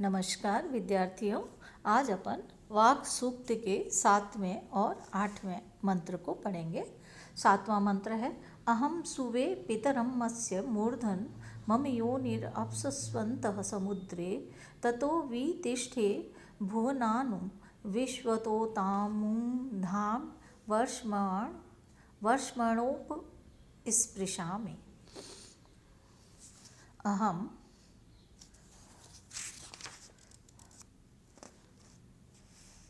नमस्कार विद्यार्थियों, आज अपन वाक् सूक्त के 7वें और 8वें मंत्र को पढ़ेंगे। 7वां मंत्र है अहम सुवे पितरम मत्स्य मूर्धन मम योनिरप्सस्वन्तः समुद्रे ततो वितिष्ठे भुवनानु विश्वतोतामुधां वर्ष्मणोपस्पृशामि। अहम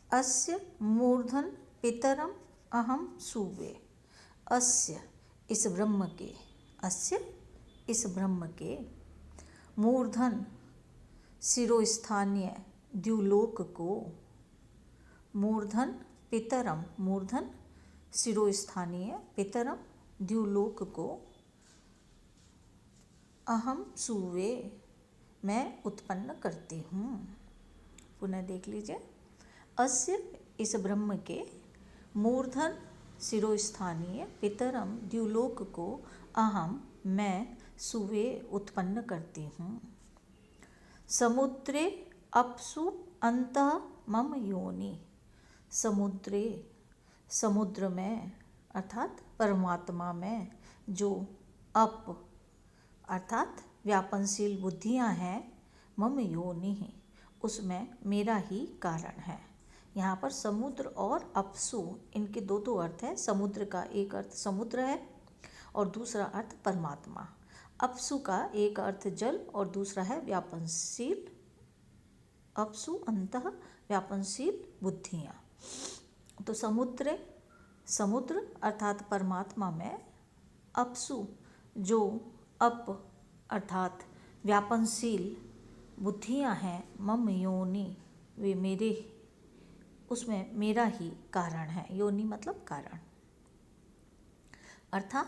अस्य मूर्धन पितरम अहम सुवे। अस्य इस ब्रह्म के, अस्य इस ब्रह्म के, मूर्धन शिरोस्थानीय द्युलोक को, मूर्धन पितरम, मूर्धन शिरोस्थानीय पितरम द्युलोक को, अहम सुवे मैं उत्पन्न करती हूँ। पुनः देख लीजिए। अस्य इस ब्रह्म के, मूर्धन शिरोस्थानीय पितरम द्युलोक को, अहम मैं सुवे उत्पन्न करती हूँ। समुद्रे अप्सु अन्तः मम योनि। समुद्रे, समुद्र में अर्थात परमात्मा में जो अप अर्थात व्यापनशील बुद्धियाँ हैं, मम योनि उसमें मेरा ही कारण है। यहाँ पर समुद्र और अपसु इनके दो अर्थ हैं। समुद्र का एक अर्थ समुद्र है और दूसरा अर्थ परमात्मा। अपसु का एक अर्थ जल और दूसरा है व्यापनशील। अपसु अंतः व्यापनशील बुद्धियाँ। तो समुद्र, समुद्र अर्थात परमात्मा में, अपसु जो अप अर्थात व्यापनशील बुद्धियाँ हैं, मम योनि वे मेरे, उसमें मेरा ही कारण है। योनि मतलब कारण। अर्थात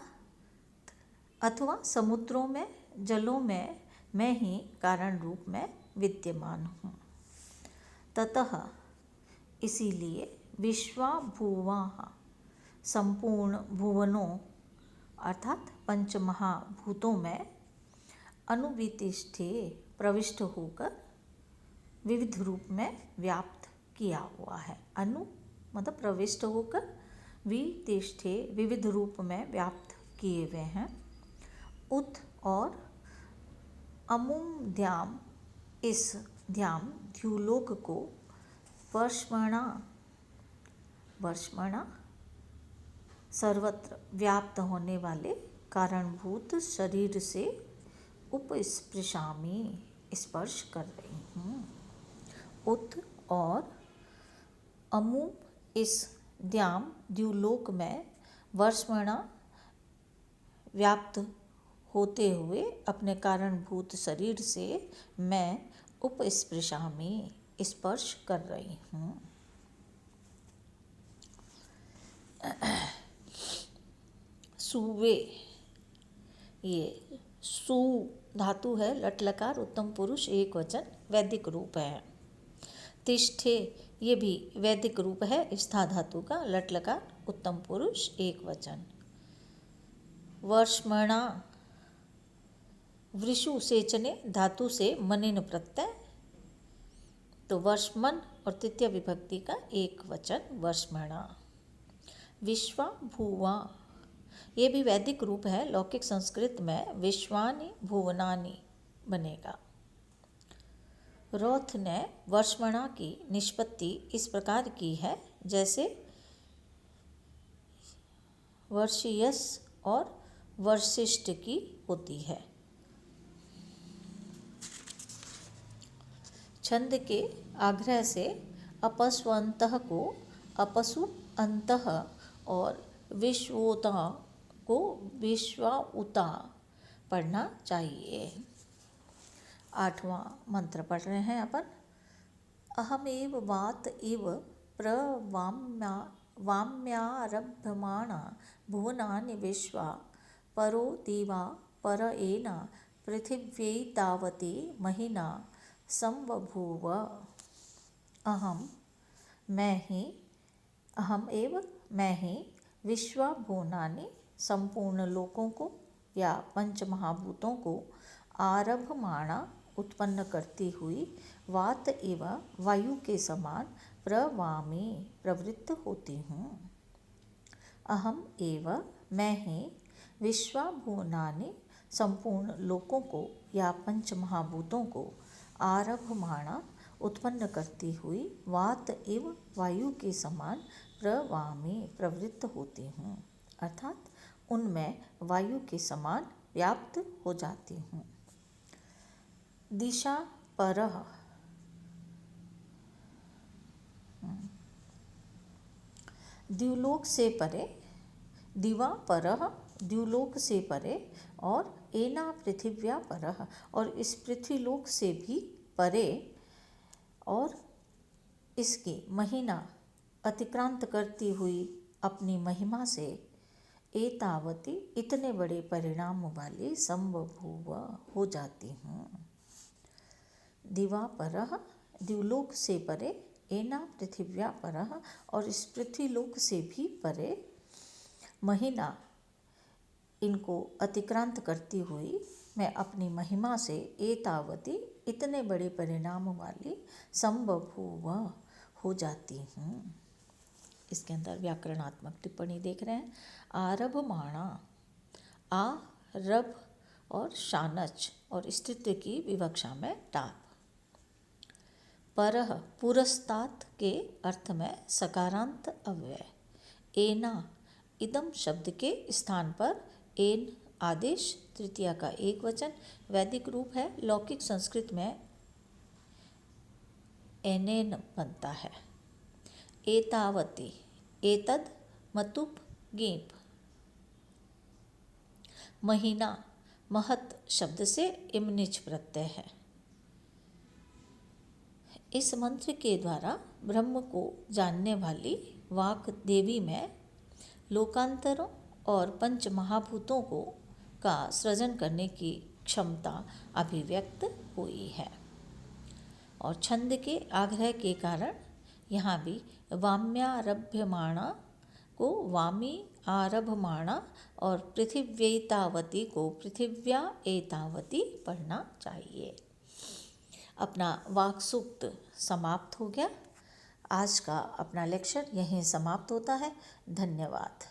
अथवा समुद्रों में, जलों में मैं ही कारण रूप में विद्यमान हूँ। ततः इसीलिए विश्वाभुवाः संपूर्ण भुवनों अर्थात पंचमहाभूतों में, अनुवितिष्ठे प्रविष्ट होकर, विविध रूप में व्याप्त किया हुआ है। अनु मतलब प्रविष्ट होकर, वितिष्ठे विविध रूप में व्याप्त किए हुए हैं। उत और अमुम ध्याम, इस ध्याम द्युलोक को, वर्ष्मणा, वर्ष्मणा सर्वत्र व्याप्त होने वाले कारणभूत शरीर से उपस्पृशामि स्पर्श कर रही हूँ। उत और अमु इस द्याम द्युलोक में वर्ष्मणा व्याप्त होते हुए अपने कारणभूत शरीर से मैं उपस्पृशामि स्पर्श कर रही हूँ। सुवे, ये सु धातु है, लट लकार उत्तम पुरुष एक वचन वैदिक रूप है। तिष्ठे ये भी वैदिक रूप है स्था धातु का, लट लकार उत्तम पुरुष एक वचन। वर्ष्मणा वृषु सेचने धातु से मनिन प्रत्यय, तो वर्ष्मन और तृतीय विभक्ति का एक वचन वर्ष्मणा। विश्वा भुवा ये भी वैदिक रूप है, लौकिक संस्कृत में विश्वानि भुवनानि बनेगा। रौथ ने वर्ष्मणा की निष्पत्ति इस प्रकार की है जैसे वर्षियस और वर्षिष्ठ की होती है। छंद के आग्रह से अपस्वन्तः को अपसु अंतः और विश्वोता को विश्वाउता पढ़ना चाहिए। 8वां मंत्र पढ़ रहे हैं अपन। अहमेव वात इव प्रवाम्यारभ्यमाणा भुवनानि विश्वा परो दिवा पर एन पृथिव्यैतावती महिना संबभूव। अहम मैं ही, अहम एव मैं ही, विश्वा भुवनानि संपूर्ण लोकों को या पंच महाभूतों को, आरभमाणा उत्पन्न करती हुई वात एवं वायु के समान प्रवामी प्रवृत्त होती हूँ। अहम एवं मैं ही विश्वाभुवनानि संपूर्ण लोकों को या पंच महाभूतों को आरभमाणा उत्पन्न करती हुई वात एवं वायु के समान प्रवामी प्रवृत्त होती हूँ, अर्थात उनमें वायु के समान व्याप्त हो जाती हूँ। दिशा परः द्युलोक से परे, दिवा परः द्युलोक से परे और एना पृथिव्या परः और इस पृथ्वीलोक से भी परे और इसकी महीना अतिक्रांत करती हुई अपनी महिमा से एतावती इतने बड़े परिणाम वाली संबभूव हो जाती हूँ। दिवा परः द्युलोक से परे एना पृथिव्या परः और इस पृथ्वीलोक से भी परे महीना इनको अतिक्रांत करती हुई मैं अपनी महिमा से एतावती इतने बड़े परिणाम वाली संबभूव हो जाती हूँ। इसके अंदर व्याकरणात्मक टिप्पणी देख रहे हैं। आरभमाणा, आ रभ और शानच और स्त्रीत्व की विवक्षा में टाप। परः पुरस्तात् के अर्थ में सकारांत अव्यय। एना इदम शब्द के स्थान पर एन आदेश तृतीया का एक वचन वैदिक रूप है। लौकिक संस्कृत में एनेन बनता है। एतावती, एतद मतुप गेप। महीना महत शब्द से इमनिच प्रत्यय है। इस मंत्र के द्वारा ब्रह्म को जानने वाली वाक देवी में लोकांतरों और पंच महाभूतों को का सृजन करने की क्षमता अभिव्यक्त हुई है। और छंद के आग्रह के कारण यहाँ भी वाम्यारभ्यमाणा को वामी आरभमाणा और पृथिव्येतावती को पृथिव्या एतावती पढ़ना चाहिए। अपना वाक सूक्त समाप्त हो गया। आज का अपना लेक्चर यहीं समाप्त होता है। धन्यवाद।